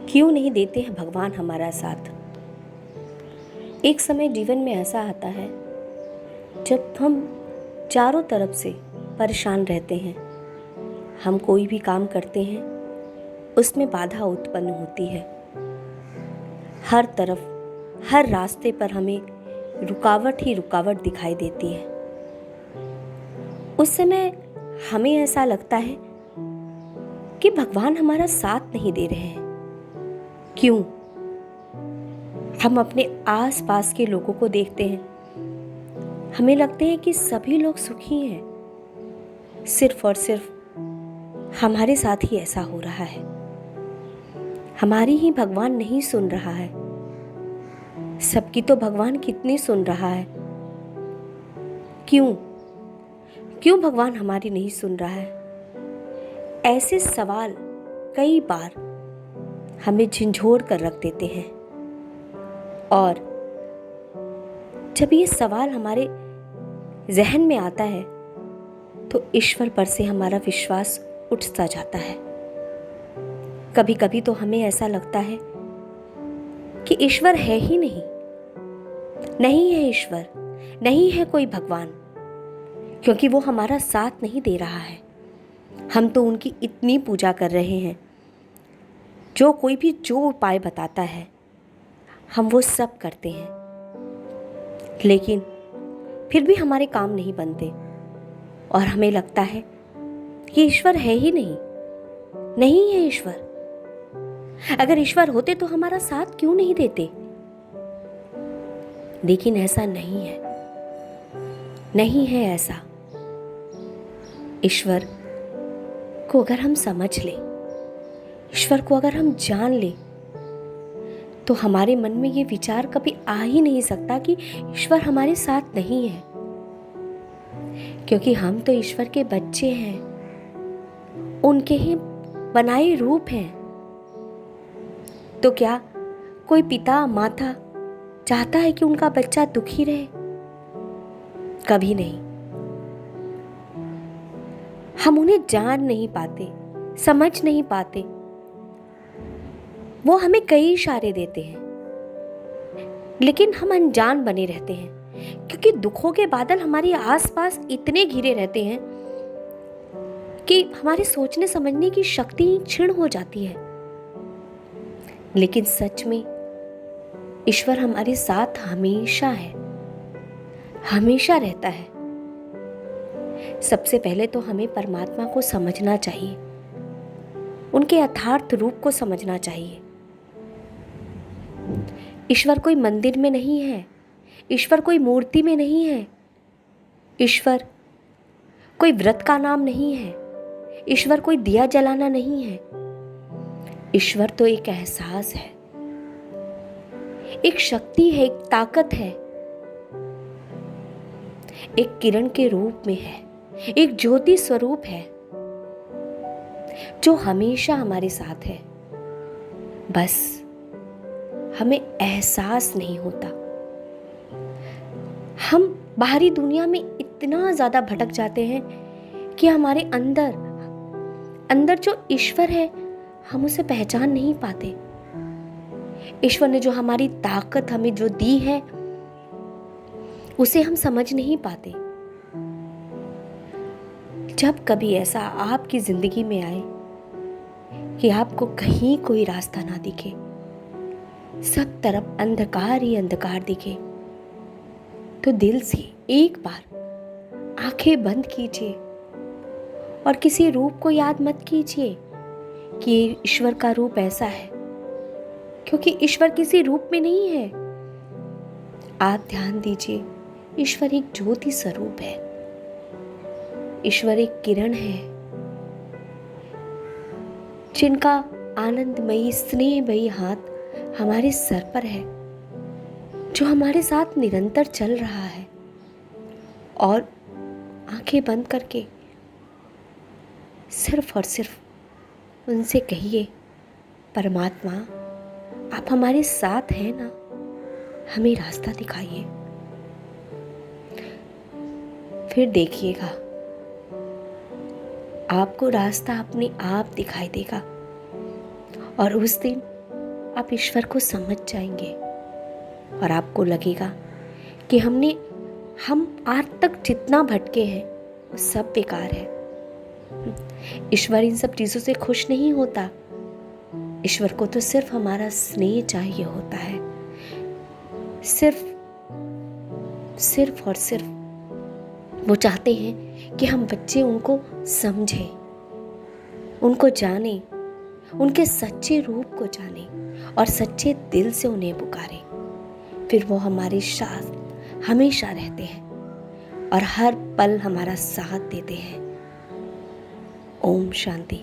क्यों नहीं देते हैं भगवान हमारा साथ। एक समय जीवन में ऐसा आता है जब हम चारों तरफ से परेशान रहते हैं। हम कोई भी काम करते हैं उसमें बाधा उत्पन्न होती है। हर तरफ हर रास्ते पर हमें रुकावट ही रुकावट दिखाई देती है। उस समय हमें ऐसा लगता है कि भगवान हमारा साथ नहीं दे रहे हैं। क्यों? हम अपने आस पास के लोगों को देखते हैं, हमें लगते हैं कि सभी लोग सुखी हैं। सिर्फ और सिर्फ हमारे साथ ही ऐसा हो रहा है। हमारी ही भगवान नहीं सुन रहा है। सबकी तो भगवान कितनी सुन रहा है। क्यों क्यों भगवान हमारी नहीं सुन रहा है? ऐसे सवाल कई बार हमें झंझोड़ कर रख देते हैं। और जब ये सवाल हमारे जहन में आता है तो ईश्वर पर से हमारा विश्वास उठ सा जाता है। कभी कभी तो हमें ऐसा लगता है कि ईश्वर है ही नहीं, नहीं है ईश्वर, नहीं है कोई भगवान, क्योंकि वो हमारा साथ नहीं दे रहा है। हम तो उनकी इतनी पूजा कर रहे हैं, जो कोई भी जो उपाय बताता है हम वो सब करते हैं, लेकिन फिर भी हमारे काम नहीं बनते और हमें लगता है कि ईश्वर है ही नहीं, नहीं है ईश्वर। अगर ईश्वर होते तो हमारा साथ क्यों नहीं देते? लेकिन ऐसा नहीं है, नहीं है ऐसा। ईश्वर को अगर हम समझ लें, ईश्वर को अगर हम जान लें, तो हमारे मन में ये विचार कभी आ ही नहीं सकता कि ईश्वर हमारे साथ नहीं है, क्योंकि हम तो ईश्वर के बच्चे हैं, उनके ही बनाए रूप हैं। तो क्या कोई पिता माता चाहता है कि उनका बच्चा दुखी रहे? कभी नहीं। हम उन्हें जान नहीं पाते, समझ नहीं पाते। वो हमें कई इशारे देते हैं, लेकिन हम अनजान बने रहते हैं, क्योंकि दुखों के बादल हमारे आसपास इतने घिरे रहते हैं कि हमारे सोचने समझने की शक्ति क्षीण हो जाती है। लेकिन सच में ईश्वर हमारे साथ हमेशा है, हमेशा रहता है। सबसे पहले तो हमें परमात्मा को समझना चाहिए, उनके यथार्थ रूप को समझना चाहिए। ईश्वर कोई मंदिर में नहीं है, ईश्वर कोई मूर्ति में नहीं है, ईश्वर कोई व्रत का नाम नहीं है, ईश्वर कोई दिया जलाना नहीं है। ईश्वर तो एक एहसास है, एक शक्ति है, एक ताकत है, एक किरण के रूप में है, एक ज्योति स्वरूप है, जो हमेशा हमारे साथ है। बस हमें एहसास नहीं होता। हम बाहरी दुनिया में इतना ज्यादा भटक जाते हैं कि हमारे अंदर जो ईश्वर है हम उसे पहचान नहीं पाते। ईश्वर ने जो हमारी ताकत हमें जो दी है उसे हम समझ नहीं पाते। जब कभी ऐसा आपकी जिंदगी में आए कि आपको कहीं कोई रास्ता ना दिखे, सब तरफ अंधकार ही अंधकार दिखे, तो दिल से एक बार आंखें बंद कीजिए और किसी रूप को याद मत कीजिए कि ये ईश्वर का रूप ऐसा है, क्योंकि ईश्वर किसी रूप में नहीं है। आप ध्यान दीजिए, ईश्वर एक ज्योति स्वरूप है, ईश्वर एक किरण है, जिनका आनंदमयी स्नेहमयी हाथ हमारे सर पर है, जो हमारे साथ निरंतर चल रहा है। और आंखें बंद करके सिर्फ और सिर्फ उनसे कहिए, परमात्मा आप हमारे साथ हैं ना, हमें रास्ता दिखाइए। फिर देखिएगा आपको रास्ता अपने आप दिखाई देगा, और उस दिन आप ईश्वर को समझ जाएंगे और आपको लगेगा कि हम आज तक जितना भटके हैं वो सब बेकार है। ईश्वर इन सब चीज़ों से खुश नहीं होता। ईश्वर को तो सिर्फ हमारा स्नेह चाहिए होता है। सिर्फ और सिर्फ वो चाहते हैं कि हम बच्चे उनको समझें, उनको जानें, उनके सच्चे रूप को जानें और सच्चे दिल से उन्हें पुकारें। फिर वो हमारे साथ हमेशा रहते हैं और हर पल हमारा साथ देते हैं। ओम शांति।